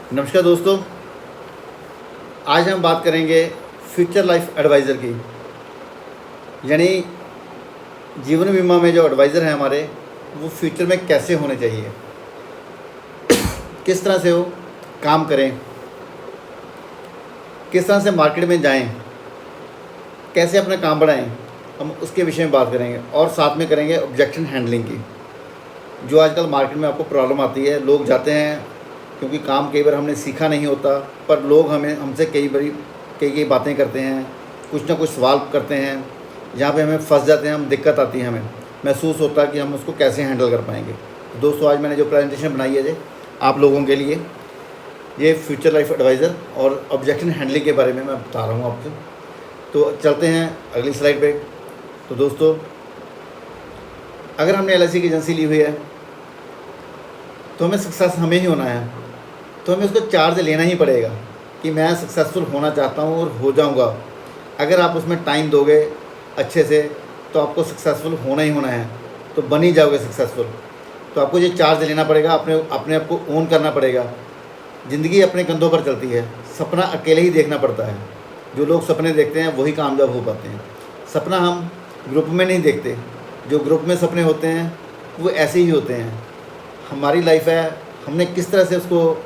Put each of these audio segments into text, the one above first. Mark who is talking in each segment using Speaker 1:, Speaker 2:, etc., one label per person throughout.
Speaker 1: नमस्कार दोस्तों, आज हम बात करेंगे फ्यूचर लाइफ एडवाइज़र की। यानी जीवन बीमा में जो एडवाइज़र हैं हमारे, वो फ्यूचर में कैसे होने चाहिए, किस तरह से वो काम करें, किस तरह से मार्केट में जाएं, कैसे अपना काम बढ़ाएं, हम उसके विषय में बात करेंगे। और साथ में करेंगे ऑब्जेक्शन हैंडलिंग की, जो आजकल मार्केट में आपको प्रॉब्लम आती है। लोग जाते हैं क्योंकि काम कई बार हमने सीखा नहीं होता, पर लोग हमसे कई बातें करते हैं, कुछ ना कुछ सवाल करते हैं, जहाँ पे हमें फंस जाते हैं, हम दिक्कत आती है, हमें महसूस होता है कि हम उसको कैसे हैंडल कर पाएंगे। तो दोस्तों, आज मैंने जो प्रेजेंटेशन बनाई है आप लोगों के लिए, ये फ्यूचर लाइफ एडवाइज़र और ऑब्जेक्शन हैंडलिंग के बारे में मैं बता रहा हूँ आपको। तो चलते हैं अगली स्लाइड पे। तो दोस्तों, अगर हमने LIC की एजेंसी ली हुई है तो हमें सक्सेस हमें ही होना है, तो हमें उसको चार्ज लेना ही पड़ेगा कि मैं सक्सेसफुल होना चाहता हूँ और हो जाऊँगा। अगर आप उसमें टाइम दोगे अच्छे से तो आपको सक्सेसफुल होना ही होना है, तो बन ही जाओगे सक्सेसफुल। तो आपको ये चार्ज लेना पड़ेगा, अपने आप को ओन करना पड़ेगा। ज़िंदगी अपने कंधों पर चलती है, सपना अकेले ही देखना पड़ता है। जो लोग सपने देखते हैं वही कामयाब हो पाते हैं। सपना हम ग्रुप में नहीं देखते, जो ग्रुप में सपने होते हैं वो ऐसे ही होते हैं। हमारी लाइफ है, हमने किस तरह से उसको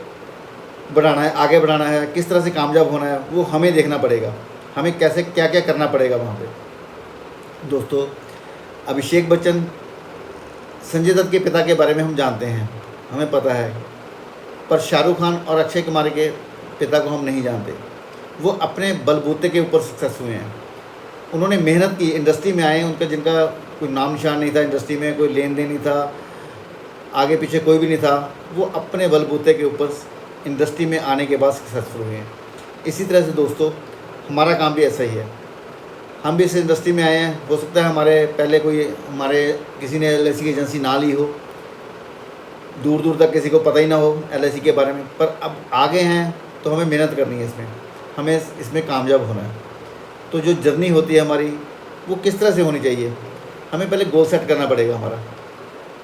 Speaker 1: बढ़ाना है, आगे बढ़ाना है, किस तरह से कामयाब होना है, वो हमें देखना पड़ेगा। हमें कैसे क्या क्या करना पड़ेगा वहाँ पे। दोस्तों, अभिषेक बच्चन, संजय दत्त के पिता के बारे में हम जानते हैं, हमें पता है, पर शाहरुख खान और अक्षय कुमार के पिता को हम नहीं जानते। वो अपने बलबूते के ऊपर सक्सेस हुए हैं। उन्होंने मेहनत की, इंडस्ट्री में आए, उनका जिनका कोई नाम निशान नहीं था इंडस्ट्री में, कोई लेन देन नहीं था, आगे पीछे कोई भी नहीं था, वो अपने बलबूते के ऊपर इंडस्ट्री में आने के बाद सक्सेसफुल हुए हैं। इसी तरह से दोस्तों, हमारा काम भी ऐसा ही है। हम भी इस इंडस्ट्री में आए हैं, हो सकता है हमारे पहले हमारे किसी ने LIC की एजेंसी ना ली हो, दूर दूर तक किसी को पता ही ना हो LIC के बारे में, पर अब आगे हैं तो हमें मेहनत करनी है, हमें इसमें कामयाब होना है। तो जो जर्नी होती है हमारी, वो किस तरह से होनी चाहिए, हमें पहले गोल सेट करना पड़ेगा। हमारा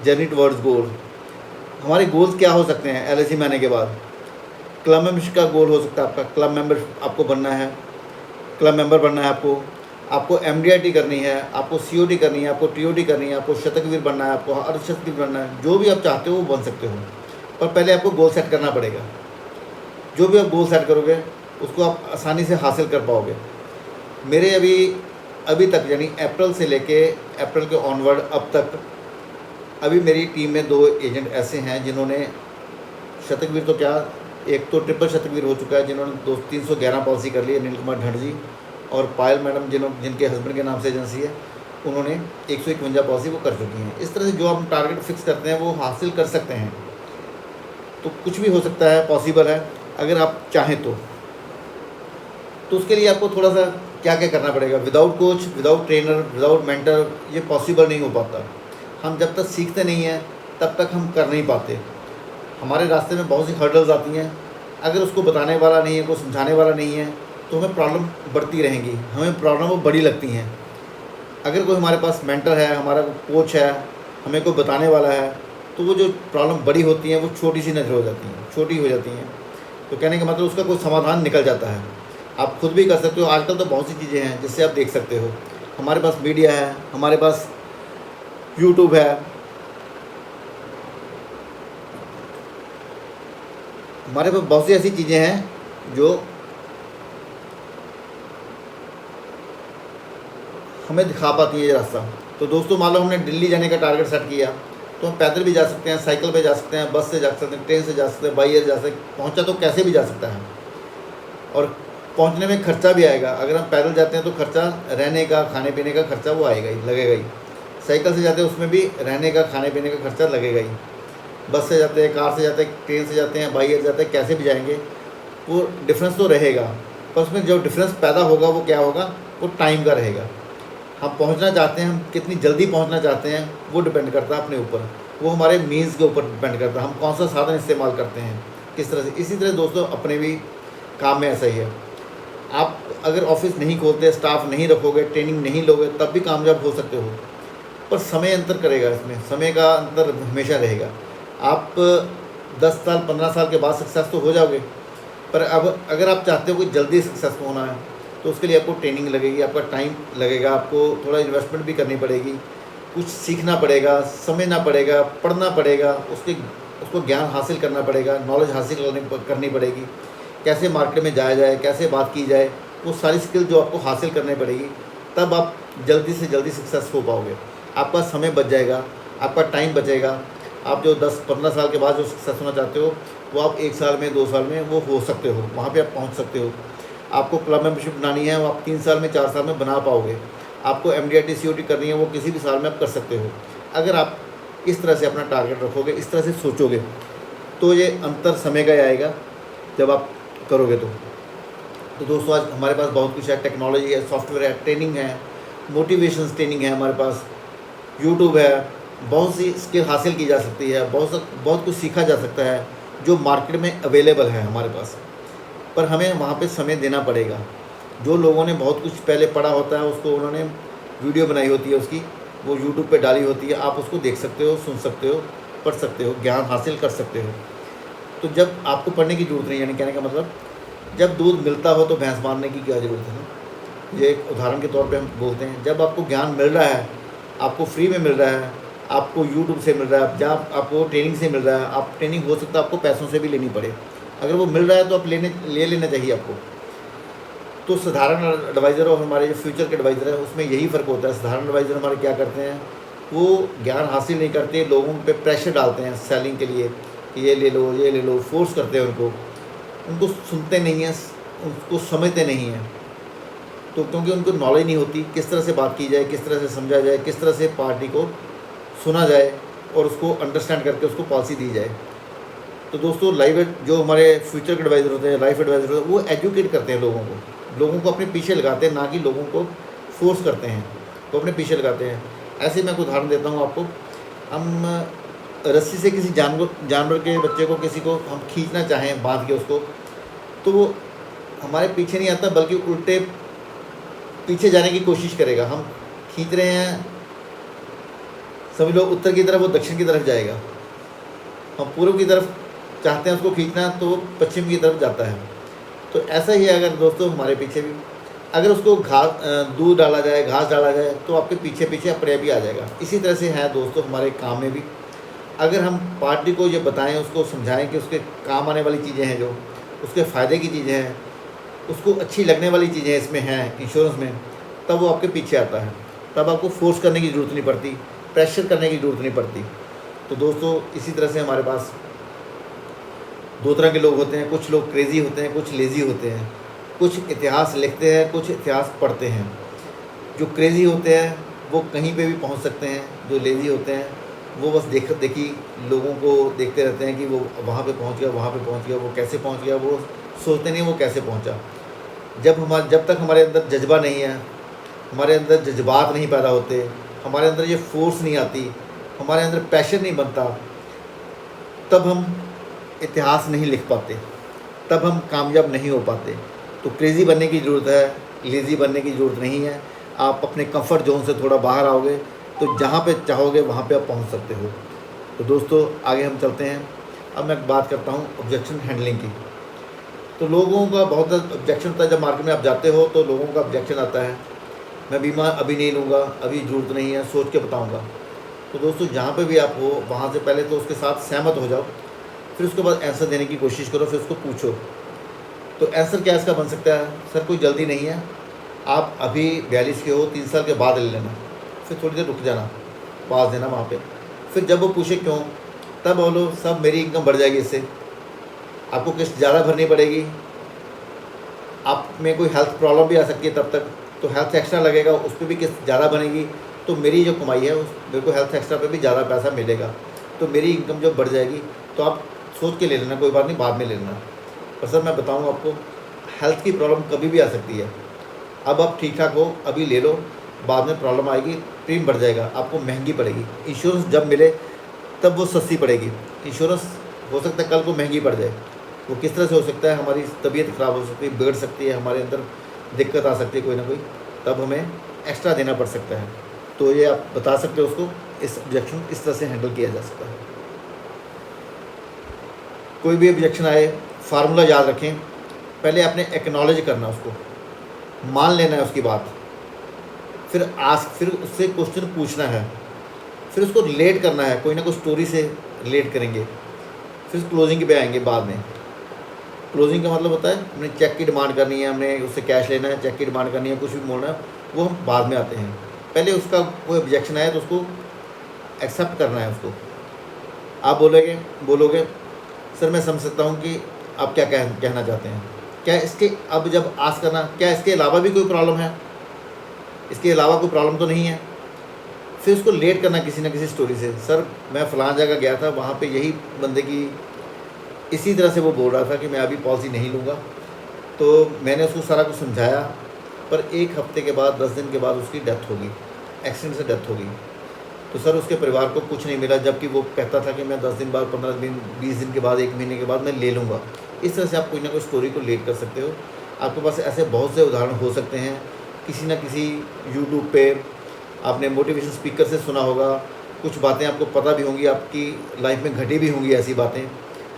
Speaker 1: जर्नी टुवर्ड्स गोल, हमारे गोल्स क्या हो सकते हैं LIC में आने के बाद। क्लब मेंबरशिप का गोल हो सकता है आपका, क्लब मेंबर आपको बनना है, क्लब मेंबर बनना है आपको MDIT करनी है, आपको COT करनी है, आपको TOT करनी है, आपको शतकवीर बनना है, आपको अर्धशतकीर बनना है। जो भी आप चाहते हो वो बन सकते हो, पर पहले आपको गोल सेट करना पड़ेगा। जो भी आप गोल सेट करोगे उसको आप आसानी से हासिल कर पाओगे। मेरे अभी तक, यानी अप्रैल से लेके अप्रैल के ऑनवर्ड अब तक, अभी मेरी टीम में 2 एजेंट ऐसे हैं जिन्होंने शतकवीर तो क्या, एक तो ट्रिपल शतकवीर हो चुका है, जिन्होंने 311 पॉलिसी कर ली है, नील कुमार ढंड जी, और पायल मैडम जिनके हस्बैंड के नाम से एजेंसी है, उन्होंने 151 पॉलिसी वो कर चुकी हैं। इस तरह से जो हम टारगेट फिक्स करते हैं वो हासिल कर सकते हैं। तो कुछ भी हो सकता है, पॉसिबल है अगर आप चाहें तो उसके लिए आपको थोड़ा सा क्या क्या करना पड़ेगा। Without coach, without trainer, without mentor ये पॉसिबल नहीं हो पाता। हम जब तक सीखते नहीं हैं तब तक हम कर नहीं पाते। हमारे रास्ते में बहुत सी हर्डल्स आती हैं, अगर उसको बताने वाला नहीं है, कोई समझाने वाला नहीं है, तो हमें प्रॉब्लम बढ़ती रहेंगी, हमें प्रॉब्लम वो बड़ी लगती हैं। अगर कोई हमारे पास मेंटर है, हमारा कोच है, हमें कोई बताने वाला है, तो वो जो प्रॉब्लम बड़ी होती हैं वो छोटी सी नज़र हो जाती हैं, छोटी हो जाती हैं। तो कहने का मतलब उसका कोई समाधान निकल जाता है। आप खुद भी कर सकते हो। आजकल तो बहुत सी चीज़ें हैं जिससे आप देख सकते हो। हमारे पास मीडिया है, हमारे पास YouTube है, हमारे पास बहुत सी ऐसी चीज़ें हैं जो हमें दिखा पाती है ये रास्ता। तो दोस्तों, मान लो हमने दिल्ली जाने का टारगेट सेट किया, तो हम पैदल भी जा सकते हैं, साइकिल पे जा सकते हैं, बस से जा सकते हैं, ट्रेन से जा सकते हैं, बाई एयर जा सकते हैं। पहुँचा तो कैसे भी जा सकता है, और पहुँचने में खर्चा भी आएगा। अगर हम पैदल जाते हैं तो खर्चा, रहने का, खाने पीने का खर्चा वो आएगा ही, लगेगा ही। साइकिल से जाते हैं उसमें भी रहने का, खाने पीने का खर्चा लगेगा ही। बस से जाते हैं, कार से जाते हैं, ट्रेन से जाते हैं, बाई एयर जाते हैं, कैसे भी जाएंगे, वो डिफरेंस तो रहेगा। पर उसमें जो डिफरेंस पैदा होगा वो क्या होगा, वो टाइम का रहेगा। हम पहुंचना चाहते हैं, हम कितनी जल्दी पहुंचना चाहते हैं, वो डिपेंड करता है अपने ऊपर, वो हमारे मीन्स के ऊपर डिपेंड करता है, हम कौन सा साधन इस्तेमाल करते हैं, किस तरह से। इसी तरह दोस्तों, अपने भी काम में ऐसा ही है। आप अगर ऑफिस नहीं खोलते, स्टाफ नहीं रखोगे, ट्रेनिंग नहीं लोगे, तब भी कामयाब हो सकते हो, पर समय अंतर करेगा। इसमें समय का अंतर हमेशा रहेगा। आप 10 साल 15 साल के बाद सक्सेस तो हो जाओगे, पर अब अगर आप चाहते हो कि जल्दी सक्सेसफुल होना है तो उसके लिए आपको ट्रेनिंग लगेगी, आपका टाइम लगेगा, आपको थोड़ा इन्वेस्टमेंट भी करनी पड़ेगी, कुछ सीखना पड़ेगा, समझना पड़ेगा, पढ़ना पड़ेगा, उसको ज्ञान हासिल करना पड़ेगा, नॉलेज हासिल करनी पड़ेगी, कैसे मार्केट में जाया जाए, कैसे बात की जाए, वो सारी स्किल जो आपको हासिल करनी पड़ेगी, तब आप जल्दी से जल्दी सक्सेस हो पाओगे। आपका समय बच जाएगा, आपका टाइम बचेगा। आप जो 10-15 साल के बाद जो सक्सेस होना चाहते हो वो आप 1 साल में 2 साल में वो हो सकते हो, वहाँ पे आप पहुँच सकते हो। आपको क्लब मेंबरशिप बनानी है वो आप 3 साल में 4 साल में बना पाओगे। आपको MDRT COT करनी है वो किसी भी साल में आप कर सकते हो। अगर आप इस तरह से अपना टारगेट रखोगे, इस तरह से सोचोगे, तो ये अंतर समय का ही आएगा जब आप करोगे तो दोस्तों आज हमारे पास बहुत कुछ है, टेक्नोलॉजी है, सॉफ्टवेयर है, ट्रेनिंग है, मोटिवेशन ट्रेनिंग है, हमारे पास यूट्यूब है, बहुत सी स्किल हासिल की जा सकती है, बहुत कुछ सीखा जा सकता है जो मार्केट में अवेलेबल है हमारे पास। पर हमें वहाँ पे समय देना पड़ेगा। जो लोगों ने बहुत कुछ पहले पढ़ा होता है उसको उन्होंने वीडियो बनाई होती है, उसकी वो यूट्यूब पे डाली होती है, आप उसको देख सकते हो, सुन सकते हो, पढ़ सकते हो, ज्ञान हासिल कर सकते हो। तो जब आपको पढ़ने की ज़रूरत नहीं, यानी कहने का मतलब जब दूध मिलता हो तो भैंस मारने की क्या ज़रूरत है ना। ये एक उदाहरण के तौर पे हम बोलते हैं, जब आपको ज्ञान मिल रहा है, आपको फ्री में मिल रहा है, आपको यूट्यूब से मिल रहा है, जहाँ आपको ट्रेनिंग से मिल रहा है, आप ट्रेनिंग हो सकता है आपको पैसों से भी लेनी पड़े, अगर वो मिल रहा है तो आप ले लेना चाहिए आपको। तो साधारण एडवाइज़र और हमारे जो फ्यूचर के एडवाइज़र हैं उसमें यही फ़र्क होता है। साधारण एडवाइज़र हमारे क्या करते हैं, वो ज्ञान हासिल नहीं करते, लोगों पे प्रेशर डालते हैं सेलिंग के लिए कि ये ले लो, ये ले लो, फोर्स करते हैं उनको सुनते नहीं हैं, उनको समझते नहीं हैं। तो क्योंकि उनको नॉलेज नहीं होती किस तरह से बात की जाए, किस तरह से समझा जाए, किस तरह से पार्टी को सुना जाए और उसको अंडरस्टैंड करके उसको पॉलिसी दी जाए। तो दोस्तों जो हमारे फ्यूचर के एडवाइज़र होते हैं, लाइफ एडवाइज़र होते हैं, वो एजुकेट करते हैं लोगों को अपने पीछे लगाते हैं, ना कि लोगों को फोर्स करते हैं, वो अपने पीछे लगाते हैं। ऐसे मैं एक उदाहरण देता हूँ आपको। हम रस्सी से किसी जानवर के बच्चे को, किसी को हम खींचना चाहें बांध के उसको, तो वो हमारे पीछे नहीं आता बल्कि उल्टे पीछे जाने की कोशिश करेगा। हम खींच रहे हैं, सभी लोग उत्तर की तरफ, वो दक्षिण की तरफ जाएगा। हम पूर्व की तरफ चाहते हैं उसको खींचना तो वो पश्चिम की तरफ जाता है। तो ऐसा ही है अगर दोस्तों हमारे पीछे भी अगर उसको दूध डाला जाए, घास डाला जाए, तो आपके पीछे पीछे अपने भी आ जाएगा। इसी तरह से है दोस्तों हमारे काम में भी। अगर हम पार्टी को ये बताएं, उसको समझाएं कि उसके काम आने वाली चीज़ें हैं, जो उसके फ़ायदे की चीज़ें हैं, उसको अच्छी लगने वाली चीज़ें इसमें हैं इंश्योरेंस में, तब वो आपके पीछे आता है। तब आपको फोर्स करने की ज़रूरत नहीं पड़ती, प्रेशर करने की ज़रूरत नहीं पड़ती। तो दोस्तों इसी तरह से हमारे पास दो तरह के लोग होते हैं, कुछ लोग क्रेज़ी होते हैं, कुछ लेज़ी होते हैं। कुछ इतिहास लिखते हैं, कुछ इतिहास पढ़ते हैं। जो क्रेज़ी होते हैं वो कहीं पे भी पहुंच सकते हैं, जो लेज़ी होते हैं वो बस देखी लोगों को देखते रहते हैं कि वो वहाँ पे पहुंच गया, वहाँ पे पहुंच गया, वो कैसे पहुंच गया, वो सोचते नहीं वो कैसे पहुंचा। जब तक हमारे अंदर जज्बा नहीं है, हमारे अंदर जज्बात नहीं पैदा होते, हमारे अंदर ये फोर्स नहीं आती, हमारे अंदर पैशन नहीं बनता, तब हम इतिहास नहीं लिख पाते, तब हम कामयाब नहीं हो पाते। तो क्रेज़ी बनने की ज़रूरत है, लेज़ी बनने की ज़रूरत नहीं है। आप अपने कंफर्ट जोन से थोड़ा बाहर आओगे तो जहाँ पे चाहोगे वहाँ पे आप पहुँच सकते हो। तो दोस्तों आगे हम चलते हैं। अब मैं बात करता हूँ ऑब्जेक्शन हैंडलिंग की। तो लोगों का बहुत ऑब्जेक्शन होता है, जब मार्केट में आप जाते हो तो लोगों का ऑब्जेक्शन आता है, मैं बीमा अभी नहीं लूँगा, अभी ज़रूरत नहीं है, सोच के बताऊँगा। तो दोस्तों जहाँ पे भी आप हो वहाँ से पहले तो उसके साथ सहमत हो जाओ, फिर उसके बाद आंसर देने की कोशिश करो, फिर उसको पूछो। तो आंसर क्या इसका बन सकता है, सर कोई जल्दी नहीं है, आप अभी 42 के हो, 3 साल के बाद ले लेना, फिर थोड़ी देर रुक जाना, पास देना वहाँ पे। फिर जब वो पूछे क्यों, तब बोलो सब मेरी इनकम बढ़ जाएगी, इससे आपको किस्त ज़्यादा भरनी पड़ेगी, आप में कोई हेल्थ प्रॉब्लम भी आ सकती है तब तक, तो हेल्थ एक्स्ट्रा लगेगा, उस पर भी किस्त ज़्यादा बनेगी, तो मेरी जो कमाई है उस मेरे को हेल्थ एक्स्ट्रा पे भी ज़्यादा पैसा मिलेगा, तो मेरी इनकम जो बढ़ जाएगी। तो आप सोच के ले लेना, कोई बात नहीं, बाद में ले लेना। पर सर मैं बताऊँ आपको, हेल्थ की प्रॉब्लम कभी भी आ सकती है। अब आप ठीक ठाक हो, अभी ले लो, बाद में प्रॉब्लम आएगी, प्रीमियम बढ़ जाएगा, आपको महंगी पड़ेगी। इंश्योरेंस जब मिले तब वो सस्ती पड़ेगी। इंश्योरेंस हो सकता है कल को महंगी पड़ जाए। वो किस तरह से हो सकता है, हमारी तबीयत ख़राब हो सकती है, बिगड़ सकती है, हमारे अंदर दिक्कत आ सकती है कोई ना कोई, तब हमें एक्स्ट्रा देना पड़ सकता है। तो ये आप बता सकते हो उसको, इस ऑब्जेक्शन इस तरह से हैंडल किया जा सकता है। कोई भी ऑब्जेक्शन आए, फार्मूला याद रखें, पहले आपने एक्नॉलेज करना, उसको मान लेना है उसकी बात, फिर उससे क्वेश्चन पूछना है, फिर उसको रिलेट करना है, कोई ना कोई स्टोरी से रिलेट करेंगे, फिर क्लोजिंग पे आएंगे बाद में। क्लोजिंग का मतलब होता है हमने चेक की डिमांड करनी है, हमने उससे कैश लेना है, चेक की डिमांड करनी है, कुछ भी बोलना है, वो हम बाद में आते हैं। पहले उसका कोई ऑब्जेक्शन आया तो उसको एक्सेप्ट करना है उसको। आप बोलोगे सर मैं समझ सकता हूँ कि आप क्या कहना चाहते हैं, क्या इसके अब जब आस्क करना, क्या इसके अलावा भी कोई प्रॉब्लम है, इसके अलावा कोई प्रॉब्लम तो नहीं है। फिर उसको लेट करना किसी न किसी स्टोरी से, सर मैं फ़लाँ जगह गया था, वहाँ पे यही बंदे की इसी तरह से वो बोल रहा था कि मैं अभी पॉलिसी नहीं लूँगा, तो मैंने उसको सारा कुछ समझाया, पर 1 हफ्ते के बाद 10 दिन के बाद उसकी डेथ होगी, एक्सीडेंट से डेथ होगी। तो सर उसके परिवार को कुछ नहीं मिला, जबकि वो कहता था कि मैं 10 दिन बाद, 15 दिन, 20 दिन के बाद, 1 महीने के बाद मैं ले लूँगा। इस तरह से आप कोई ना कोई स्टोरी को लेट कर सकते हो। आपके पास ऐसे बहुत से उदाहरण हो सकते हैं। किसी न किसी यूट्यूब पे आपने मोटिवेशन स्पीकर से सुना होगा, कुछ बातें आपको पता भी होंगी, आपकी लाइफ में घटी भी होंगी ऐसी बातें,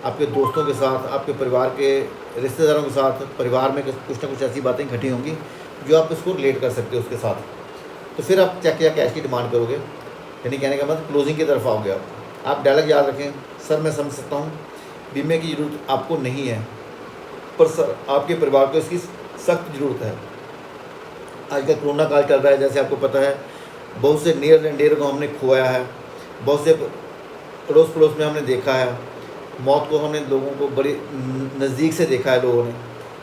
Speaker 1: आपके दोस्तों के साथ, आपके परिवार के रिश्तेदारों के साथ, परिवार में कुछ ना कुछ ऐसी बातें घटी होंगी जो आप इसको रिलेट कर सकते हो उसके साथ। तो फिर आप चेक या कैश की डिमांड करोगे, यानी कहने का मतलब क्लोजिंग की तरफ आओगे आप डायलॉग याद रखें, सर मैं समझ सकता हूँ बीमे की ज़रूरत आपको नहीं है, पर सर आपके परिवार को इसकी सख्त ज़रूरत है। आजकल कोरोना काल चल रहा है, जैसे आपको पता है, बहुत से नियर एंड डियर को हमने खोया है, बहुत से अड़ोस पड़ोस में हमने देखा है, मौत को हमने लोगों को बड़ी नज़दीक से देखा है लोगों ने।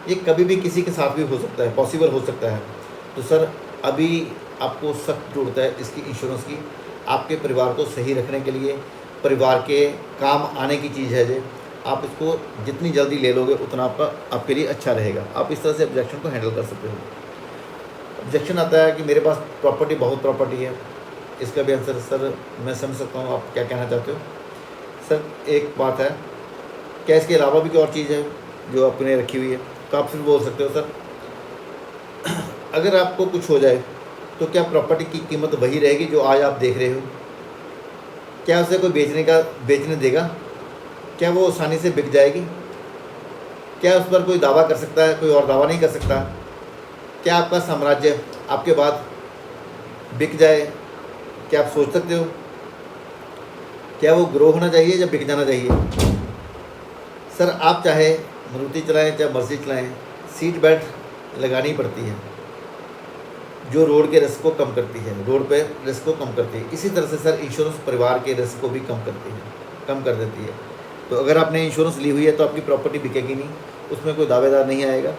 Speaker 1: ये कभी भी किसी के साथ भी हो सकता है, पॉसिबल हो सकता है। तो सर अभी आपको सख्त ज़रूरत है इसकी इंश्योरेंस की, आपके परिवार को सही रखने के लिए, परिवार के काम आने की चीज़ है ये। आप इसको जितनी जल्दी ले लोगे उतना आपके लिए अच्छा रहेगा। आप इस तरह से ऑब्जेक्शन को हैंडल कर सकते हो। ऑब्जेक्शन आता है कि मेरे पास बहुत प्रॉपर्टी है, इसका भी आंसर, सर मैं समझ सकता हूँ आप क्या कहना चाहते हो, सर एक बात है, क्या इसके अलावा भी कोई और चीज़ है जो आपने रखी हुई है। तो आप फिर बोल सकते हो, सर अगर आपको कुछ हो जाए तो क्या प्रॉपर्टी की कीमत वही रहेगी जो आज आप देख रहे हो? क्या उसे कोई बेचने देगा? क्या वो आसानी से बिक जाएगी? क्या उस पर कोई दावा कर सकता है, कोई और दावा नहीं कर सकता? क्या आपका साम्राज्य आपके बाद बिक जाए, क्या आप सोच सकते हो? क्या वो ग्रो होना चाहिए या बिक जाना चाहिए? सर आप चाहे मारुति चलाएं चाहे मर्सी चलाएं, सीट बेल्ट लगानी पड़ती है, जो रोड के रिस्क को कम करती है, रोड पे रिस्क को कम करती है। इसी तरह से सर इंश्योरेंस परिवार के रिस्क को भी कम कर देती है। तो अगर आपने इंश्योरेंस ली हुई है तो आपकी प्रॉपर्टी बिकेगी नहीं, उसमें कोई दावेदार नहीं आएगा।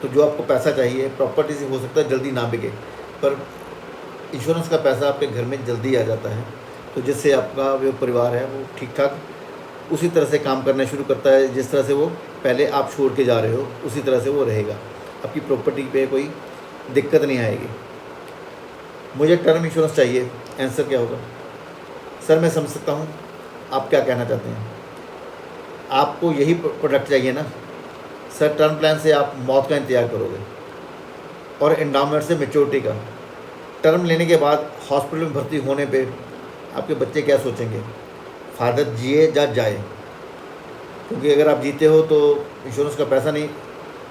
Speaker 1: तो जो आपको पैसा चाहिए प्रॉपर्टी से, हो सकता है जल्दी ना बिके, पर इंश्योरेंस का पैसा आपके घर में जल्दी आ जाता है, तो जिससे आपका जो परिवार है वो ठीक ठाक उसी तरह से काम करना शुरू करता है, जिस तरह से वो पहले आप छोड़ के जा रहे हो उसी तरह से वो रहेगा। आपकी प्रॉपर्टी पे कोई दिक्कत नहीं आएगी। मुझे टर्म इंश्योरेंस चाहिए, आंसर क्या होगा? सर मैं समझ सकता हूँ आप क्या कहना चाहते हैं, आपको यही प्रोडक्ट चाहिए ना? सर टर्म प्लान से आप मौत का इंतजार करोगे और एंडाउमेंट से मैच्योरिटी का। टर्म लेने के बाद हॉस्पिटल में भर्ती होने पे आपके बच्चे क्या सोचेंगे, फादर जिए या जाए? क्योंकि अगर आप जीते हो तो इंश्योरेंस का पैसा नहीं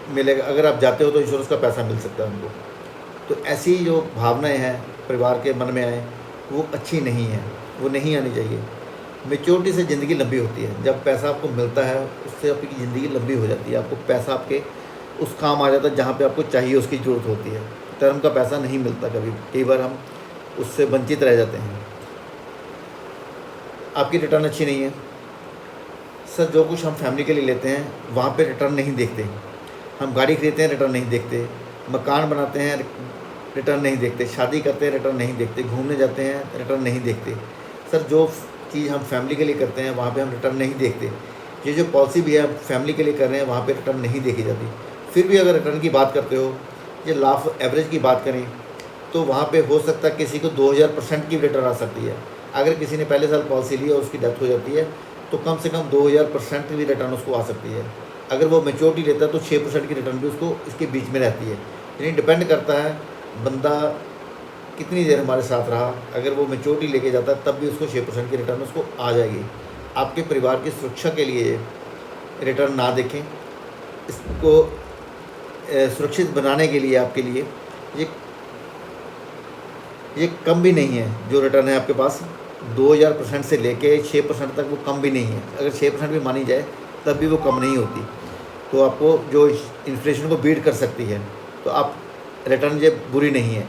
Speaker 1: मिलेगा, अगर आप जाते हो तो इंश्योरेंस का पैसा मिल सकता है उनको। तो ऐसी जो भावनाएं हैं परिवार के मन में आए वो अच्छी नहीं है, वो नहीं आनी चाहिए। मैच्योरिटी से ज़िंदगी लंबी होती है, जब पैसा आपको मिलता है उससे आपकी ज़िंदगी लंबी हो जाती है। आपको पैसा आपके उस काम आ जाता है जहाँ पे आपको चाहिए, उसकी ज़रूरत होती है। टर्म का पैसा नहीं मिलता कई बार हम उससे वंचित रह जाते हैं। आपकी रिटर्न अच्छी नहीं है। सर जो कुछ हम फैमिली के लिए लेते हैं वहाँ पे रिटर्न नहीं देखते। हम गाड़ी खरीदते हैं रिटर्न नहीं देखते, मकान बनाते हैं रिटर्न नहीं देखते, शादी करते हैं रिटर्न नहीं देखते, घूमने जाते हैं रिटर्न नहीं देखते। सर जो चीज़ हम फैमिली के लिए करते हैं वहाँ पे हम रिटर्न नहीं देखते। ये जो पॉलिसी भी है फैमिली के लिए कर रहे हैं वहाँ पे रिटर्न नहीं देखी जाती। फिर भी अगर रिटर्न की बात करते हो, ये लाफ एवरेज की बात करें तो वहाँ पे हो सकता है किसी को 2000% की रिटर्न आ सकती है। अगर किसी ने पहले साल पॉलिसी ली और उसकी डेथ हो जाती है तो कम से कम 2000% की रिटर्न उसको आ सकती है। अगर वो मैच्योरिटी लेता है तो 6% की रिटर्न भी उसको इसके बीच में रहती है। यानी डिपेंड करता है बंदा कितनी देर हमारे साथ रहा। अगर वो मैच्योरिटी लेके जाता है तब भी उसको 6% की रिटर्न उसको आ जाएगी। आपके परिवार की सुरक्षा के लिए रिटर्न ना देखें। इसको सुरक्षित बनाने के लिए आपके लिए ये ये कम भी नहीं है जो रिटर्न है आपके पास, 2000% से लेके 6% तक वो कम भी नहीं है। अगर 6% भी मानी जाए तब भी वो कम नहीं होती, तो आपको जो इन्फ्लेशन को बीट कर सकती है, तो आप रिटर्न ये बुरी नहीं है।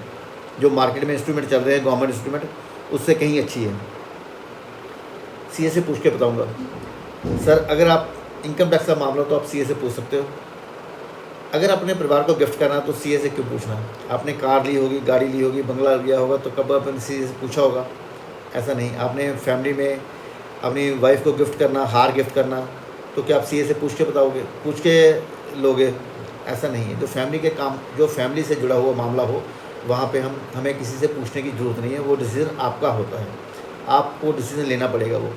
Speaker 1: जो मार्केट में इंस्ट्रूमेंट चल रहे हैं गवर्नमेंट इंस्ट्रूमेंट, उससे कहीं अच्छी है। सीए से पूछ के बताऊंगा सर। अगर आप इनकम टैक्स का मामला तो आप सीए से पूछ सकते हो। अगर अपने परिवार को गिफ्ट करना तो सीए से क्यों पूछना? आपने कार ली होगी, गाड़ी ली होगी, बंगला लिया होगा, तो कब आपने सीए से पूछा होगा? ऐसा नहीं। आपने फैमिली में अपनी वाइफ को गिफ्ट करना, हार गिफ्ट करना, तो क्या आप सीए से पूछ के बताओगे, पूछ के लोगे? ऐसा नहीं है। जो फैमिली के काम, जो फैमिली से जुड़ा हुआ मामला हो, वहाँ पे हमें किसी से पूछने की ज़रूरत नहीं है। वो डिसीज़न आपका होता है, आपको डिसीज़न लेना पड़ेगा। वो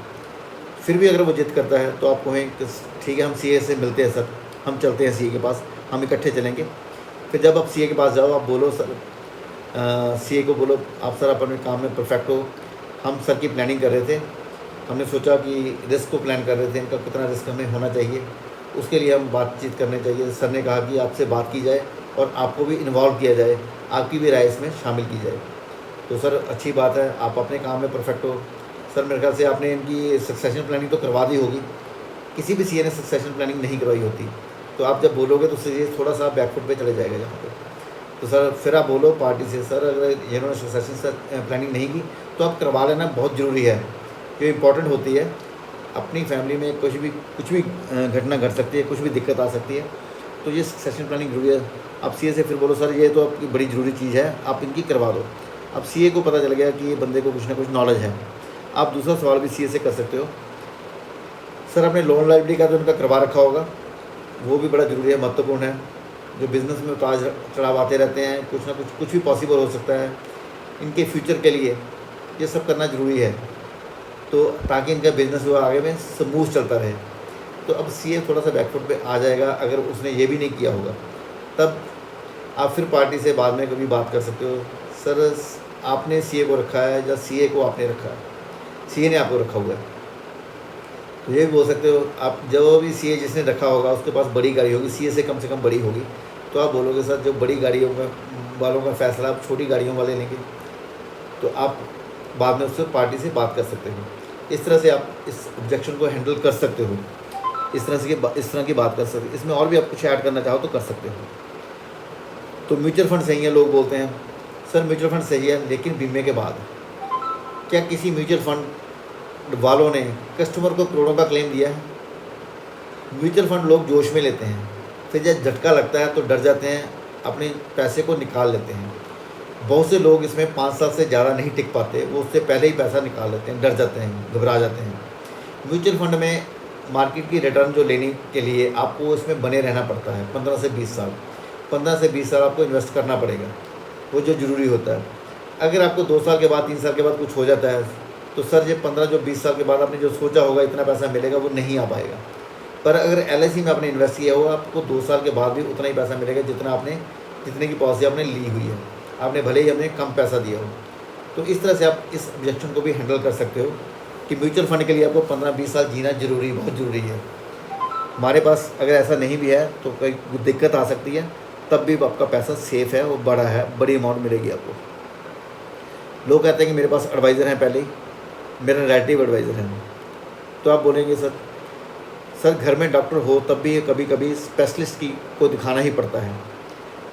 Speaker 1: फिर भी अगर वो जिद करता है तो आप कहें कि ठीक है हम सीए से मिलते हैं सर, हम चलते हैं सीए के पास, हम इकट्ठे चलेंगे। फिर जब आप सीए के पास जाओ, आप बोलो सर, सीए को बोलो आप सर अपने काम में परफेक्ट हो, हम सर की प्लानिंग कर रहे थे, हमने सोचा कि रिस्क को प्लान कर रहे थे, इनका कितना रिस्क हमें होना चाहिए, उसके लिए हम बातचीत करने चाहिए। सर ने कहा कि आपसे बात की जाए और आपको भी इन्वॉल्व किया जाए, आपकी भी राय इसमें शामिल की जाए। तो सर अच्छी बात है, आप अपने काम में परफेक्ट हो। सर मेरे ख्याल से आपने इनकी सक्सेशन प्लानिंग तो करवा दी होगी, किसी भी सीए ने सक्सेशन प्लानिंग नहीं करवाई होती। तो आप जब बोलोगे तो सीए थोड़ा सा बैकफुट पे चले जाएगा जहाँ पे। तो सर फिर आप बोलो पार्टी से, सर अगर इन्होंने सक्सेशन प्लानिंग नहीं की तो आप करवा लेना, बहुत ज़रूरी है, जो इम्पोर्टेंट होती है। अपनी फैमिली में कुछ भी घटना घट सकती है, कुछ भी दिक्कत आ सकती है, तो ये सक्सेशन प्लानिंग जरूरी है। आप सीए से फिर बोलो सर ये तो आपकी बड़ी ज़रूरी चीज़ है, आप इनकी करवा दो। अब सीए को पता चल गया कि ये बंदे को कुछ ना कुछ नॉलेज है। आप दूसरा सवाल भी सीए से कर सकते हो, सर आपने लोन लाइबिलिटी का तो उनका करवा रखा होगा, वो भी बड़ा ज़रूरी है, महत्वपूर्ण है। जो बिज़नेस में उतार चढ़ाव आते रहते हैं, कुछ ना कुछ भी पॉसिबल हो सकता है, इनके फ्यूचर के लिए ये सब करना ज़रूरी है, तो ताकि इनका बिज़नेस जो आगे में स्मूथ चलता रहे। तो अब सीए थोड़ा सा बैकफुट पे आ जाएगा अगर उसने ये भी नहीं किया होगा। तब आप फिर पार्टी से बाद में कभी बात कर सकते हो, सर आपने सीए को रखा है या सीए को आपने रखा है, सीए ने आपको रखा हुआ है। तो ये भी बोल सकते हो आप, जो भी सीए जिसने रखा होगा उसके पास बड़ी गाड़ी होगी, सीए से कम बड़ी होगी, तो आप बोलोगे सर जो बड़ी गाड़ियों वालों का फैसला आप छोटी गाड़ियों वाले लेंगे, तो आप बाद में उससे पार्टी से बात कर सकते हो। इस तरह से आप इस ऑब्जेक्शन को हैंडल कर सकते हो, इस तरह की बात कर सकते हो। इसमें और भी आप कुछ ऐड करना चाहो तो कर सकते हो। तो म्यूचुअल फंड सही है, लोग बोलते हैं सर म्यूचुअल फंड सही है, लेकिन बीमे के बाद क्या किसी म्यूचुअल फंड वालों ने कस्टमर को करोड़ों का क्लेम दिया है? म्यूचुअल फंड लोग जोश में लेते हैं, फिर जब झटका लगता है तो डर जाते हैं, अपने पैसे को निकाल लेते हैं। बहुत से लोग इसमें 5 साल से ज़्यादा नहीं टिक पाते, वो उससे पहले ही पैसा निकाल लेते हैं, डर जाते हैं, घबरा जाते हैं। म्यूचुअल फंड में मार्केट की रिटर्न जो लेने के लिए आपको इसमें बने रहना पड़ता है 15 से 20 साल। 15 से 20 साल आपको इन्वेस्ट करना पड़ेगा, वो जो ज़रूरी होता है। अगर आपको 2 साल के बाद 3 साल के बाद कुछ हो जाता है तो सर ये 15 जो 20 साल के बाद आपने जो सोचा होगा इतना पैसा मिलेगा वो नहीं आ पाएगा। पर अगर एलआईसी में आपने इन्वेस्ट किया होगा आपको 2 साल के बाद भी उतना ही पैसा मिलेगा जितने की पॉलिसी आपने ली हुई है, आपने भले ही हमने कम पैसा दिया हो। तो इस तरह से आप इस ऑब्जेक्शन को भी हैंडल कर सकते हो कि म्यूचुअल फंड के लिए आपको 15-20 साल जीना जरूरी, बहुत ज़रूरी है। हमारे पास अगर ऐसा नहीं भी है तो कोई दिक्कत आ सकती है, तब भी आपका पैसा सेफ़ है, वो बड़ा है, बड़ी अमाउंट मिलेगी आपको। लोग कहते हैं कि मेरे पास एडवाइज़र हैं, पहले ही मेरा रिलेटिव एडवाइज़र है, तो आप बोलेंगे सर घर में डॉक्टर हो तब भी कभी कभी स्पेशलिस्ट को दिखाना ही पड़ता है।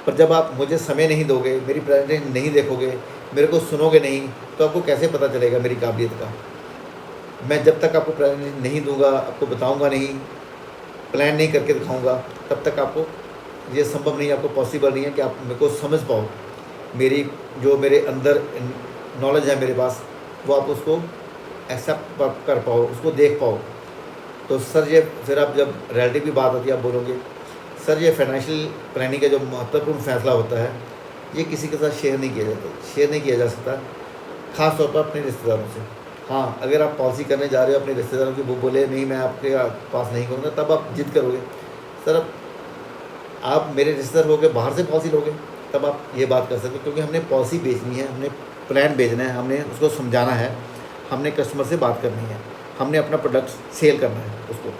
Speaker 1: पर जब आप मुझे समय नहीं दोगे, मेरी प्रेजेंटेशन नहीं देखोगे, मेरे को सुनोगे नहीं, तो आपको कैसे पता चलेगा मेरी काबिलियत का? मैं जब तक आपको प्रेजेंटेशन नहीं दूंगा, आपको बताऊंगा नहीं, प्लान नहीं करके दिखाऊंगा, तब तक आपको ये संभव नहीं, आपको पॉसिबल नहीं है कि आप मेरे को समझ पाओ, मेरी जो मेरे अंदर नॉलेज है मेरे पास, वो आप उसको एक्सेप्ट कर पाओ, उसको देख पाओ। तो सर ये फिर आप जब रिलेटिव की बात आती है, आप बोलोगे सर ये फाइनेंशियल प्लानिंग का जो महत्वपूर्ण फैसला होता है ये किसी के साथ शेयर नहीं किया जा सकता, ख़ास तौर पर अपने रिश्तेदारों से। हाँ, अगर आप पॉलिसी करने जा रहे हो अपने रिश्तेदारों की, वो बोले नहीं मैं आपके पास नहीं करूँगा, तब आप जिद करोगे। सर आप मेरे रिश्तेदार होकर बाहर से पॉलिसी लोगे, तब आप ये बात कर सकते हो, क्योंकि हमने पॉलिसी बेचनी है, हमने प्लान बेचना है, हमने उसको समझाना है, हमने कस्टमर से बात करनी है, हमने अपना प्रोडक्ट सेल करना है उसको।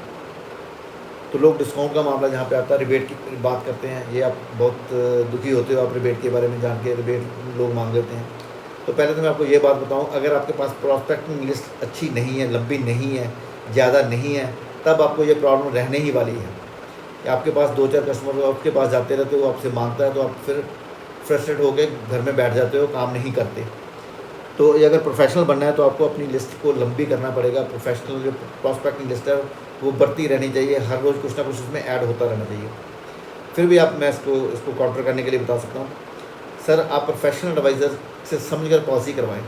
Speaker 1: तो लोग डिस्काउंट का मामला जहाँ पे आता है, रिबेट की बात करते हैं, ये आप बहुत दुखी होते हो आप रिबेट के बारे में जान के। रिबेट लोग मांग लेते हैं। तो पहले तो मैं आपको ये बात बताऊं, अगर आपके पास प्रॉस्पेक्टिंग लिस्ट अच्छी नहीं है, लंबी नहीं है, ज़्यादा नहीं है, तब आपको ये प्रॉब्लम रहने ही वाली है कि आपके पास 2-4 कस्टमर आपके पास जाते रहते हो, आपसे मांगता है, तो आप फिर फ्रस्ट्रेट होकर घर में बैठ जाते हो, काम नहीं करते। तो ये अगर प्रोफेशनल बनना है तो आपको अपनी लिस्ट को लंबी करना पड़ेगा। प्रोफेशनल जो प्रॉस्पेक्टिंग लिस्ट है वो बढ़ती रहनी चाहिए, हर रोज़ कुछ ना कुछ उसमें ऐड होता रहना चाहिए। फिर भी मैं इसको काउंटर करने के लिए बता सकता हूँ, सर आप प्रोफेशनल एडवाइज़र से समझ कर पॉलिसी करवाएँ।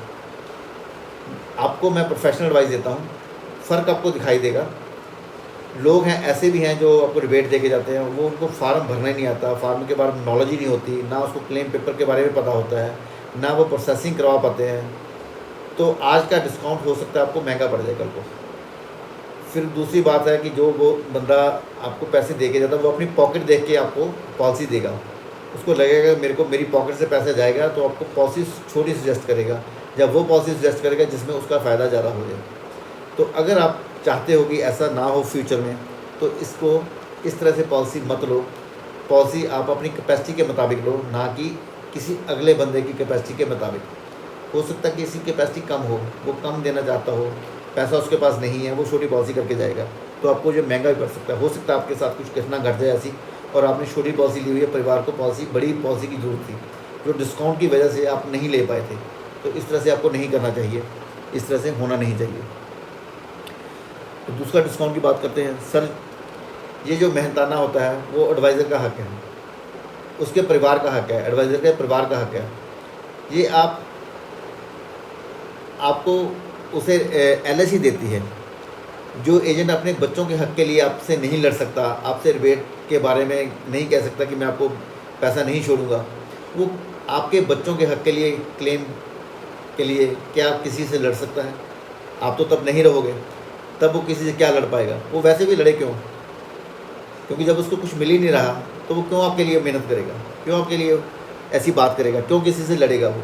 Speaker 1: आपको मैं प्रोफेशनल एडवाइस देता हूँ, फ़र्क आपको दिखाई देगा। लोग हैं ऐसे भी हैं जो आपको रिबेट दे के जाते हैं, वो उनको फार्म भरना ही नहीं आता, फार्म के बारे में नॉलेज ही नहीं होती, ना उसको क्लेम पेपर के बारे में पता होता है, ना वो प्रोसेसिंग करवा पाते हैं। तो आज का डिस्काउंट हो सकता है आपको महंगा पड़ जाए कल को। फिर दूसरी बात है कि जो वो बंदा आपको पैसे दे के जाता है वो अपनी पॉकेट देख के आपको पॉलिसी देगा। उसको लगेगा मेरे को मेरी पॉकेट से पैसा जाएगा, तो आपको पॉलिसी छोटी सजेस्ट करेगा, जब वो पॉलिसी सजेस्ट करेगा जिसमें उसका फ़ायदा ज़्यादा हो जाए। तो अगर आप चाहते हो कि ऐसा ना हो फ्यूचर में, तो इसको इस तरह से पॉलिसी मत लो। पॉलिसी आप अपनी कैपेसिटी के मुताबिक लो, ना कि किसी अगले बंदे की कैपेसिटी के मुताबिक। हो सकता है कि किसी की कैपेसिटी कम हो, वो कम देना चाहता हो, पैसा उसके पास नहीं है, वो छोटी पॉलिसी करके जाएगा, तो आपको जो महंगा भी पड़ सकता है। हो सकता है आपके साथ कुछ घटना घट जाए ऐसी, और आपने छोटी पॉलिसी ली हुई है, परिवार को बड़ी पॉलिसी की ज़रूरत थी, जो डिस्काउंट की वजह से आप नहीं ले पाए थे। तो इस तरह से आपको नहीं करना चाहिए, इस तरह से होना नहीं चाहिए। तो दूसरा डिस्काउंट की बात करते हैं। सर ये जो मेहनताना होता है वो एडवाइज़र का हक है, उसके परिवार का हक है, एडवाइज़र के परिवार का हक है। ये आपको उसे एलआईसी देती है। जो एजेंट अपने बच्चों के हक के लिए आपसे नहीं लड़ सकता, आपसे रिबेट के बारे में नहीं कह सकता कि मैं आपको पैसा नहीं छोड़ूंगा, वो आपके बच्चों के हक के लिए क्लेम के लिए क्या किसी से लड़ सकता है? आप तो तब नहीं रहोगे, तब वो किसी से क्या लड़ पाएगा? वो वैसे भी लड़े क्यों? क्योंकि जब उसको कुछ मिल ही नहीं रहा तो वो क्यों आपके लिए मेहनत करेगा, क्यों आपके लिए ऐसी बात करेगा, क्यों किसी से लड़ेगा? वो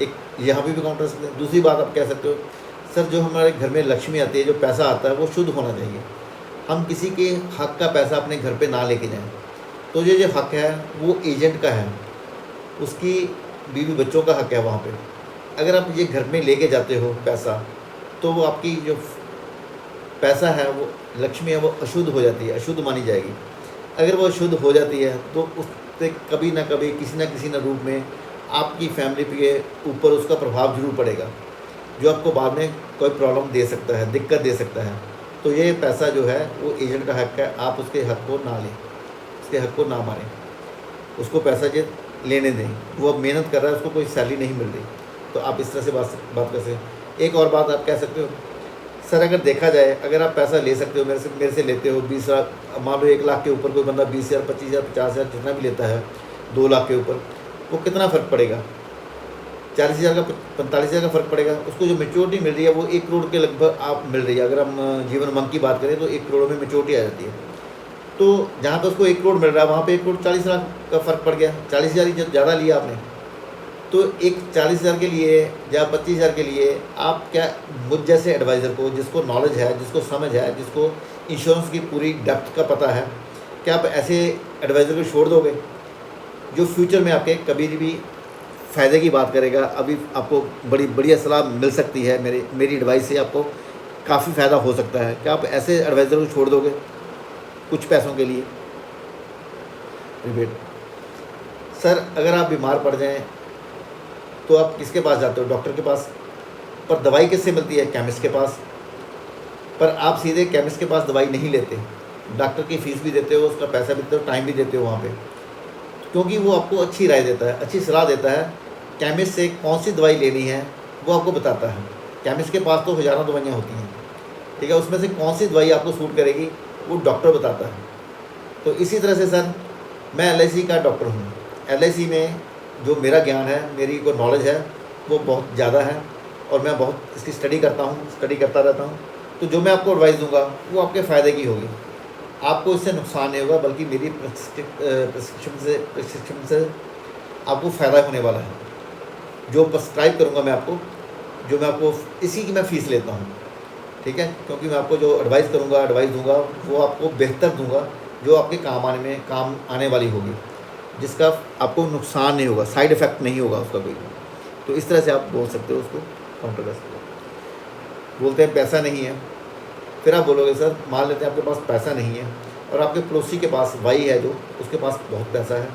Speaker 1: एक यहाँ पे भी काउंटर सकते हैं। दूसरी बात आप कह सकते हो, सर जो हमारे घर में लक्ष्मी आती है, जो पैसा आता है वो शुद्ध होना चाहिए। हम किसी के हक का पैसा अपने घर पे ना लेके जाएं। तो ये जो हक है वो एजेंट का है, उसकी बीवी बच्चों का हक है वहाँ पे। अगर आप ये घर में लेके जाते हो पैसा, तो वो आपकी जो पैसा है, वो लक्ष्मी है, वो अशुद्ध हो जाती है, अशुद्ध मानी जाएगी। अगर वो अशुद्ध हो जाती है तो उससे कभी ना कभी किसी न रूप में आपकी फैमिली के ऊपर उसका प्रभाव जरूर पड़ेगा, जो आपको बाद में कोई प्रॉब्लम दे सकता है, दिक्कत दे सकता है। तो ये पैसा जो है वो एजेंट का हक है, आप उसके हक को ना लें, उसके हक को ना मारें, उसको पैसा जो लेने दें। वो अब मेहनत कर रहा है, उसको कोई सैलरी नहीं मिल रही, तो आप इस तरह से बात कर सकते हैं। एक और बात आप कह सकते हो, सर अगर देखा जाए, अगर आप पैसा ले सकते हो मेरे से लेते हो 20 लाख, मान लो 1 लाख के ऊपर कोई बंदा 20,000, 25,000, 50,000 जितना भी लेता है, 2 लाख के ऊपर, वो कितना फ़र्क पड़ेगा? 40,000 का 45,000 का फ़र्क पड़ेगा। उसको जो मैच्योरिटी मिल रही है वो 1 करोड़ के लगभग आप मिल रही है। अगर हम जीवन उमंग की बात करें तो 1 करोड़ में मैच्योरिटी आ जाती है। तो जहाँ पे उसको 1 करोड़ मिल रहा है, वहाँ पे 1 करोड़ 40 लाख का फ़र्क पड़ गया। 40,000 ही ज़्यादा लिया आपने, तो एक 40,000 के लिए या 25,000 के लिए आप क्या मुझ जैसे एडवाइज़र को, जिसको नॉलेज है, जिसको समझ है, जिसको इंश्योरेंस की पूरी डेप्थ का पता है, क्या आप ऐसे एडवाइज़र को छोड़ दोगे जो फ्यूचर में आपके कभी भी फ़ायदे की बात करेगा? अभी आपको बड़ी बढ़िया सलाह मिल सकती है, मेरी एडवाइस से आपको काफ़ी फ़ायदा हो सकता है। क्या आप ऐसे एडवाइज़र को छोड़ दोगे कुछ पैसों के लिए? रिबेट। सर अगर आप बीमार पड़ जाएं तो आप किसके पास जाते हो? डॉक्टर के पास। पर दवाई किससे मिलती है? केमिस्ट के पास। पर आप सीधे केमिस्ट के पास दवाई नहीं लेते, डॉक्टर की फ़ीस भी देते हो, उसका पैसा भी देते हो, टाइम भी देते हो वहाँ पे, क्योंकि वो आपको अच्छी राय देता है, अच्छी सलाह देता है। केमिस्ट से कौन सी दवाई लेनी है वो आपको बताता है। केमिस्ट के पास तो हज़ारों दवाइयाँ होती हैं, ठीक है, उसमें से कौन सी दवाई आपको सूट करेगी वो डॉक्टर बताता है। तो इसी तरह से सर मैं एलआईसी का डॉक्टर हूँ। एलआईसी में जो मेरा ज्ञान है, मेरी को नॉलेज है, वो बहुत ज़्यादा है, और मैं बहुत इसकी स्टडी करता रहता हूँ। तो जो मैं आपको एडवाइस दूंगा वो आपके फ़ायदे की होगी, आपको इससे नुकसान नहीं होगा, बल्कि मेरी प्रशिक्षण से आपको फ़ायदा होने वाला है। जो प्रिस्क्राइब करूँगा मैं आपको, जो मैं आपको, इसी की मैं फ़ीस लेता हूँ। ठीक है, क्योंकि मैं आपको जो एडवाइस करूँगा, एडवाइस दूंगा, वो आपको बेहतर दूंगा, जो आपके काम आने वाली होगी, जिसका आपको नुकसान नहीं होगा, साइड इफ़ेक्ट नहीं होगा उसका कोई। तो इस तरह से आप बोल सकते हो, उसको काउंटर कर सकते हो। बोलते हैं पैसा नहीं है, फिर आप बोलोगे सर मान लेते हैं आपके पास पैसा नहीं है और आपके पड़ोसी के पास भाई है जो उसके पास बहुत पैसा है,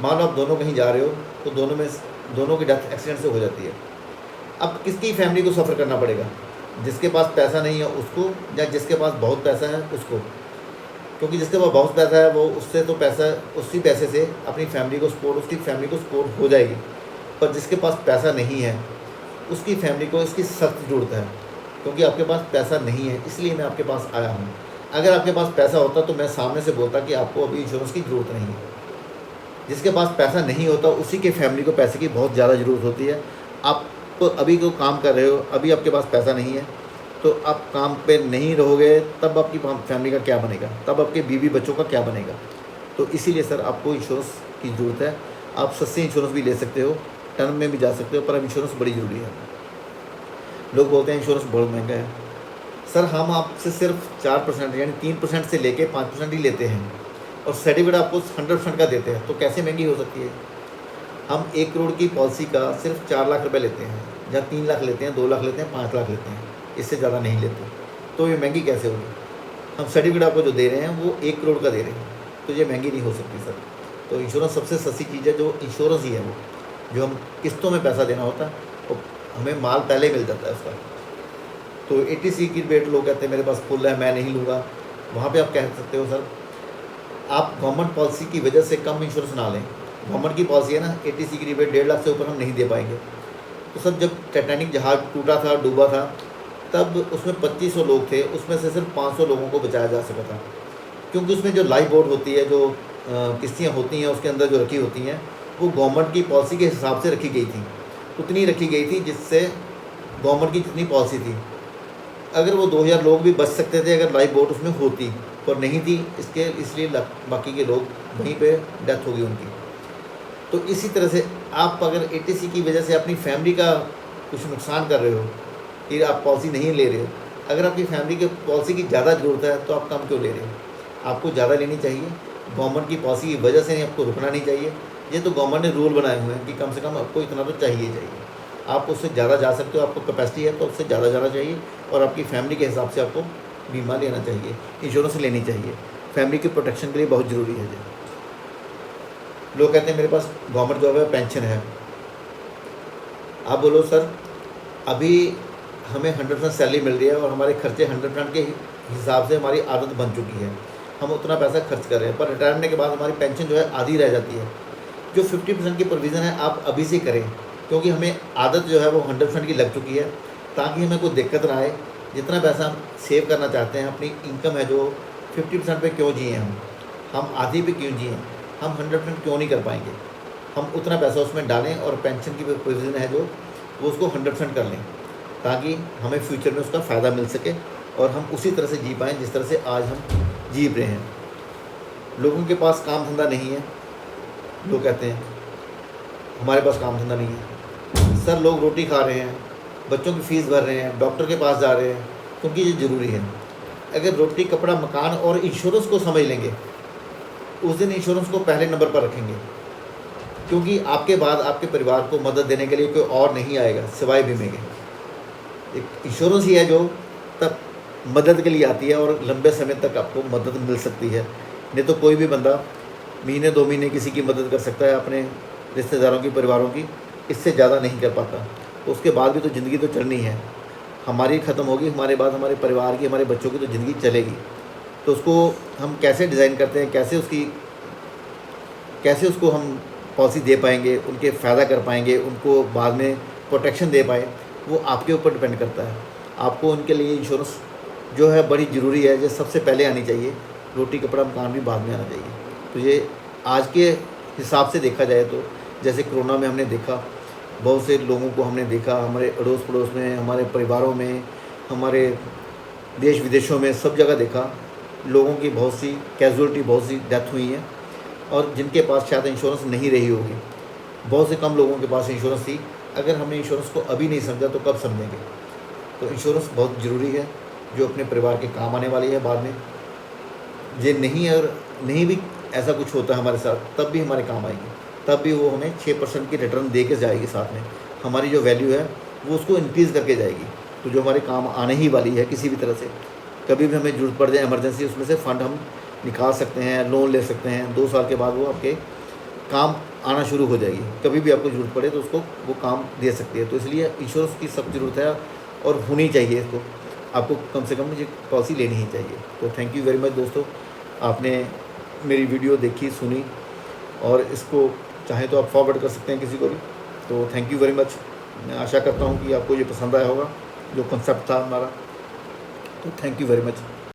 Speaker 1: मान लो आप दोनों कहीं जा रहे हो तो दोनों की डेथ एक्सीडेंट से हो जाती है। अब किसकी फैमिली को सफ़र करना पड़ेगा, जिसके पास पैसा नहीं है उसको, या जिसके पास बहुत पैसा है उसको? क्योंकि जिसके पास बहुत पैसा है वो उससे तो पैसा, उसी पैसे से अपनी फैमिली को सपोर्ट, उसकी फैमिली को सपोर्ट हो जाएगी। पर जिसके पास पैसा नहीं है उसकी फैमिली को इसकी सख्त ज़रूरत है, क्योंकि आपके पास पैसा नहीं है इसलिए मैं आपके पास आया हूँ। अगर आपके पास पैसा होता तो मैं सामने से बोलता कि आपको अभी इंश्योरेंस की ज़रूरत नहीं है। जिसके पास पैसा नहीं होता उसी के फैमिली को पैसे की बहुत ज़्यादा ज़रूरत होती है। आप अभी जो काम कर रहे हो, अभी आपके पास पैसा नहीं है तो आप काम पे नहीं रहोगे, तब आपकी फैमिली का क्या बनेगा, तब आपके बीवी बच्चों का क्या बनेगा। तो इसीलिए सर आपको इंश्योरेंस की ज़रूरत है। आप सस्ते इंश्योरेंस भी ले सकते हो, टर्म में भी जा सकते हो, पर अब इंश्योरेंस बड़ी ज़रूरी है। लोग बोलते हैं इंश्योरेंस बहुत महंगा है। सर हम आपसे सिर्फ 4% यानी 3% से लेके 5% ही लेते हैं और सर्टिफिकेट आपको 100% का देते हैं, तो कैसे महंगी हो सकती है? हम 1 करोड़ की पॉलिसी का सिर्फ 4 लाख रुपए लेते हैं, या 3 लाख लेते हैं, 2 लाख लेते हैं, 5 लाख लेते हैं, इससे ज़्यादा नहीं लेते। तो ये महंगी कैसे होगी? हम सर्टिफिकेट आपको जो दे रहे हैं वो 1 करोड़ का दे रहे हैं, तो ये महंगी नहीं हो सकती सर। तो इंश्योरेंस सबसे सस्ती चीज़ है, जो इंश्योरेंस ही है वो, जो हम किस्तों में पैसा देना होता है, तो हमें माल पहले मिल जाता है उसका। तो 80C की रेट लोग कहते हैं मेरे पास फुल है मैं नहीं लूँगा, वहाँ पे आप कह सकते हो सर आप गवर्नमेंट पॉलिसी की वजह से कम इंश्योरेंस ना लें। गवर्नमेंट की पॉलिसी है ना, 80C की रिबेट 1.5 लाख से ऊपर हम नहीं दे पाएंगे। तो सर जब टाइटैनिक जहाज़ टूटा था, डूबा था, तब उसमें 2500 लोग थे, उसमें से सिर्फ 500 लोगों को बचाया जा सका था, क्योंकि उसमें जो लाइफ बोट होती है, जो किश्तियाँ होती हैं उसके अंदर जो रखी होती हैं, वो गवर्नमेंट की पॉलिसी के हिसाब से रखी गई थी, उतनी रखी गई थी जिससे गवर्नमेंट की जितनी पॉलिसी थी। अगर वो 2000 लोग भी बच सकते थे अगर लाइफ बोट उसमें होती, पर नहीं थी, इसलिए बाकी के लोग वहीं पे डेथ हो गई उनकी। तो इसी तरह से आप अगर 80C की वजह से अपनी फैमिली का कुछ नुकसान कर रहे हो, फिर आप पॉलिसी नहीं ले रहे हो, अगर आपकी फैमिली के पॉलिसी की ज़्यादा ज़रूरत है तो आप कम क्यों ले रहे हो? आपको ज़्यादा लेनी चाहिए। गवर्नमेंट की पॉलिसी की वजह से नहीं, आपको रुकना नहीं चाहिए। ये तो गवर्नमेंट ने रूल बनाए हुए हैं कि कम से कम आपको इतना तो चाहिए। आप उससे ज़्यादा जा सकते हो, आपको कैपेसिटी है तो उससे ज़्यादा जाना चाहिए, और आपकी फैमिली के हिसाब से आपको बीमा लेना चाहिए, इंश्योरेंस लेनी चाहिए। फैमिली के प्रोटेक्शन के लिए बहुत ज़रूरी है। लोग कहते हैं मेरे पास गवर्नमेंट जॉब है, पेंशन है। आप बोलो सर अभी हमें 100% सैलरी मिल रही है और हमारे खर्चे 100% के हिसाब से हमारी आदत बन चुकी है, हम उतना पैसा खर्च कर रहे हैं, पर रिटायरमेंट के बाद हमारी पेंशन जो है आधी रह जाती है। जो 50% की प्रोविज़न है आप अभी से करें, क्योंकि हमें आदत जो है वो 100% की लग चुकी है, ताकि हमें कोई दिक्कत ना आए। जितना पैसा हम सेव करना चाहते हैं, अपनी इनकम है जो 50% पे क्यों जिए हम आधी पे क्यों जिए, हम 100% क्यों नहीं कर पाएंगे? हम उतना पैसा उसमें डालें और पेंशन की प्रोविज़न है जो वो उसको 100% कर लें, ताकि हमें फ्यूचर में उसका फ़ायदा मिल सके और हम उसी तरह से जी पाएँ जिस तरह से आज हम जी रहे हैं। लोगों के पास काम धंधा नहीं है, लोग कहते हैं हमारे पास काम धंधा नहीं है। सर लोग रोटी खा रहे हैं, बच्चों की फ़ीस भर रहे हैं, डॉक्टर के पास जा रहे हैं, क्योंकि ये ज़रूरी है। अगर रोटी, कपड़ा, मकान और इंश्योरेंस को समझ लेंगे, उस दिन इंश्योरेंस को पहले नंबर पर रखेंगे, क्योंकि आपके बाद आपके परिवार को मदद देने के लिए कोई और नहीं आएगा सिवाय बीमे के। एक इंश्योरेंस ही है जो तब मदद के लिए आती है और लंबे समय तक आपको मदद मिल सकती है। नहीं तो कोई भी बंदा महीने 2 महीने किसी की मदद कर सकता है, अपने रिश्तेदारों की, परिवारों की, इससे ज़्यादा नहीं कर पाता। तो उसके बाद भी तो ज़िंदगी तो चलनी है, हमारी ख़त्म होगी, हमारे बाद हमारे परिवार की, हमारे बच्चों की तो ज़िंदगी चलेगी। तो उसको हम कैसे डिज़ाइन करते हैं, कैसे उसको हम पॉलिसी दे पाएंगे, उनके फ़ायदा कर पाएंगे, उनको बाद में प्रोटेक्शन दे पाएँ, वो आपके ऊपर डिपेंड करता है। आपको उनके लिए इंश्योरेंस जो है बड़ी ज़रूरी है, जो सबसे पहले आनी चाहिए। रोटी, कपड़ा, मकान भी बाद में आना चाहिए। तो ये आज के हिसाब से देखा जाए तो जैसे कोरोना में हमने देखा, बहुत से लोगों को हमने देखा, हमारे अड़ोस पड़ोस में, हमारे परिवारों में, हमारे देश विदेशों में, सब जगह देखा लोगों की बहुत सी कैजुअलिटी, बहुत सी डेथ हुई हैं, और जिनके पास शायद इंश्योरेंस नहीं रही होगी। बहुत से कम लोगों के पास इंश्योरेंस थी। अगर हमने इंश्योरेंस को अभी नहीं समझा तो कब समझेंगे? तो इंश्योरेंस बहुत ज़रूरी है। जो अपने परिवार के काम आने वाली है बाद में। ये नहीं, और नहीं भी ऐसा कुछ होता है हमारे साथ, तब भी हमारे काम आएगी, तब भी वो हमें 6% की रिटर्न दे के जाएगी। साथ में हमारी जो वैल्यू है वो उसको इंक्रीज़ करके जाएगी। तो जो हमारे काम आने ही वाली है, किसी भी तरह से कभी भी हमें ज़रूरत पड़ जाए इमरजेंसी, उसमें से फ़ंड हम निकाल सकते हैं, लोन ले सकते हैं। 2 साल के बाद वो आपके काम आना शुरू हो जाएगी। कभी भी आपको ज़रूरत पड़े तो उसको वो काम दे सकती है। तो इसलिए इंश्योरेंस की सख्त ज़रूरत है और होनी चाहिए। इसको आपको कम से कम ये पॉलिसी लेनी ही चाहिए। तो थैंक यू वेरी मच दोस्तों, आपने मेरी वीडियो देखी, सुनी, और इसको चाहे तो आप फॉरवर्ड कर सकते हैं किसी को भी। तो थैंक यू वेरी मच। मैं आशा करता हूँ कि आपको ये पसंद आया होगा जो कंसेप्ट था हमारा। तो थैंक यू वेरी मच।